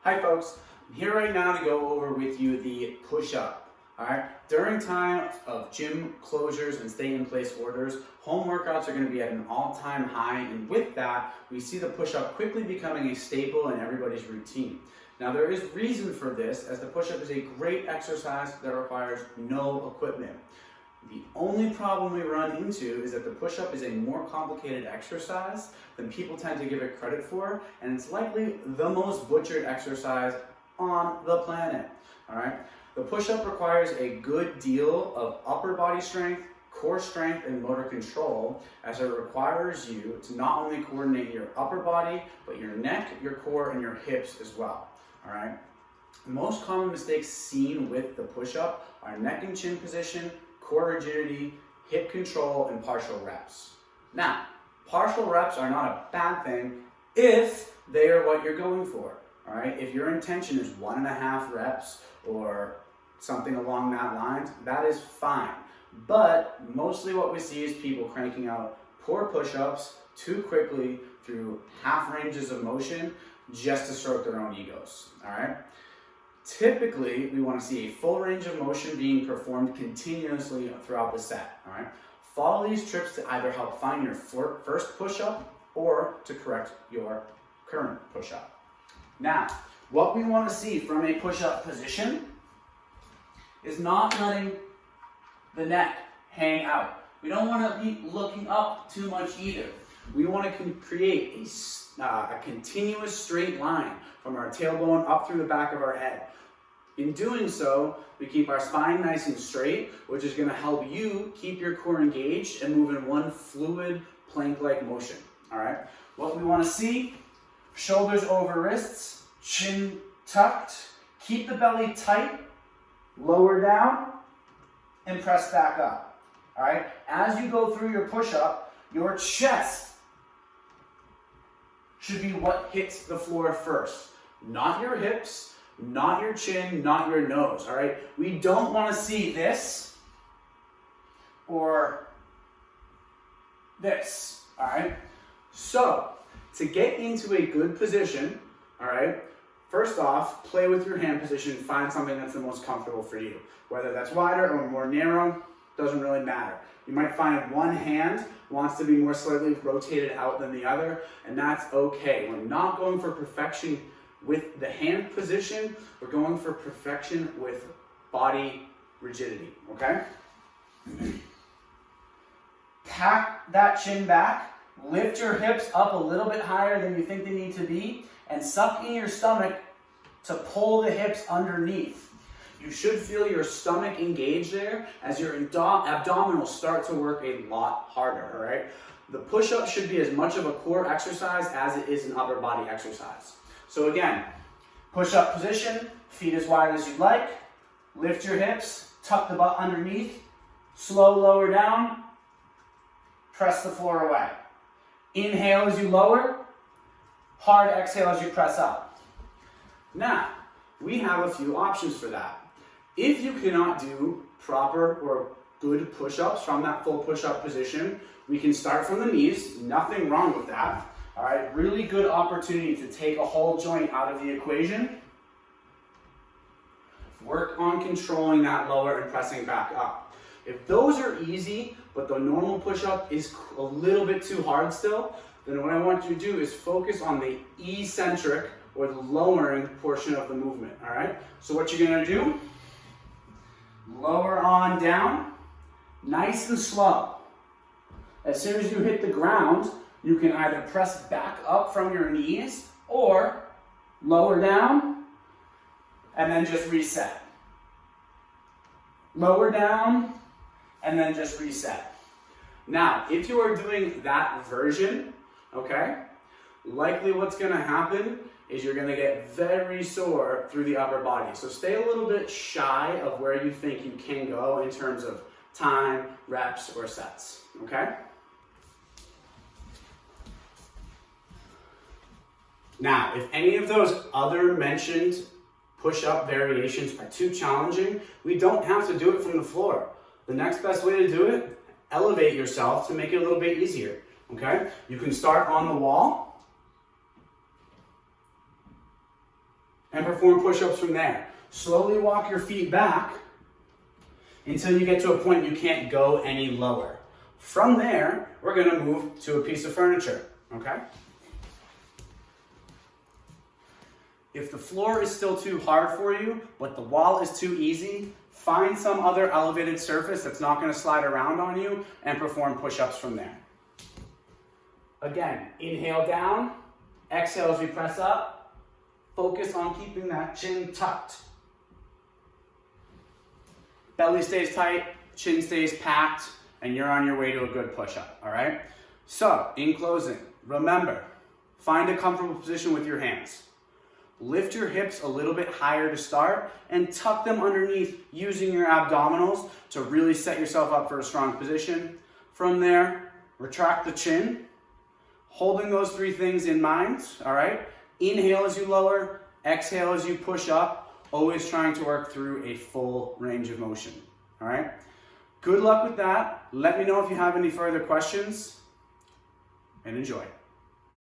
Hi folks, I'm here right now to go over with you the push-up. Alright, during times of gym closures and stay-in-place orders, home workouts are going to be at an all-time high, and with that, we see the push-up quickly becoming a staple in everybody's routine. Now there is reason for this, as the push-up is a great exercise that requires no equipment. The only problem we run into is that the push-up is a more complicated exercise than people tend to give it credit for, and it's likely the most butchered exercise on the planet. Alright? The push-up requires a good deal of upper body strength, core strength, and motor control, as it requires you to not only coordinate your upper body, but your neck, your core, and your hips as well. Alright? The most common mistakes seen with the push-up are neck and chin position, core rigidity, hip control, and partial reps. Now, partial reps are not a bad thing if they are what you're going for. All right, if your intention is 1.5 reps or something along that line, that is fine. But mostly what we see is people cranking out poor push-ups too quickly through half ranges of motion just to stroke their own egos. All right. Typically, we want to see a full range of motion being performed continuously throughout the set. All right. Follow these trips to either help find your first push-up or to correct your current push-up. Now, what we want to see from a push-up position is not letting the neck hang out. We don't want to be looking up too much either. We want to create a continuous straight line from our tailbone up through the back of our head. In doing so, we keep our spine nice and straight, which is going to help you keep your core engaged and move in one fluid plank-like motion. All right. What we want to see: shoulders over wrists, chin tucked, keep the belly tight, lower down, and press back up. All right. As you go through your push-up, your chest should be what hits the floor first, not your hips, not your chin, not your nose. All right. We don't want to see this or this. All right. So to get into a good position, all right, first off, play with your hand position. Find something that's the most comfortable for you. Whether that's wider or more narrow, doesn't really matter. You might find one hand wants to be more slightly rotated out than the other, and that's okay. We're not going for perfection with the hand position. We're going for perfection with body rigidity, okay? Pack that chin back. Lift your hips up a little bit higher than you think they need to be, and suck in your stomach to pull the hips underneath. You should feel your stomach engage there as your abdominals start to work a lot harder, all right? The push-up should be as much of a core exercise as it is an upper body exercise. So again, push-up position, feet as wide as you'd like, lift your hips, tuck the butt underneath, slow lower down, press the floor away. Inhale as you lower, hard exhale as you press up. Now, we have a few options for that. If you cannot do proper or good push-ups from that full push-up position, we can start from the knees. Nothing wrong with that. All right, really good opportunity to take a whole joint out of the equation. Work on controlling that lower and pressing back up. If those are easy, but the normal push-up is a little bit too hard still, then what I want you to do is focus on the eccentric or the lowering portion of the movement, all right? So what you're gonna do, lower on down, nice and slow. As soon as you hit the ground, you can either press back up from your knees or lower down and then just reset. Lower down and then just reset. Now, if you are doing that version, okay, likely what's gonna happen is you're gonna get very sore through the upper body. So stay a little bit shy of where you think you can go in terms of time, reps, or sets, okay? Now, if any of those other mentioned push-up variations are too challenging, we don't have to do it from the floor. The next best way to do it, elevate yourself to make it a little bit easier, okay? You can start on the wall, and perform push-ups from there. Slowly walk your feet back until you get to a point you can't go any lower. From there, we're gonna move to a piece of furniture, okay? If the floor is still too hard for you, but the wall is too easy, find some other elevated surface that's not gonna slide around on you and perform push-ups from there. Again, inhale down, exhale as we press up. Focus on keeping that chin tucked. Belly stays tight, chin stays packed, and you're on your way to a good push-up, all right? So, in closing, remember, find a comfortable position with your hands. Lift your hips a little bit higher to start and tuck them underneath using your abdominals to really set yourself up for a strong position. From there, retract the chin, holding those three things in mind, all right? Inhale as you lower, exhale as you push up, always trying to work through a full range of motion, all right? Good luck with that. Let me know if you have any further questions, and enjoy.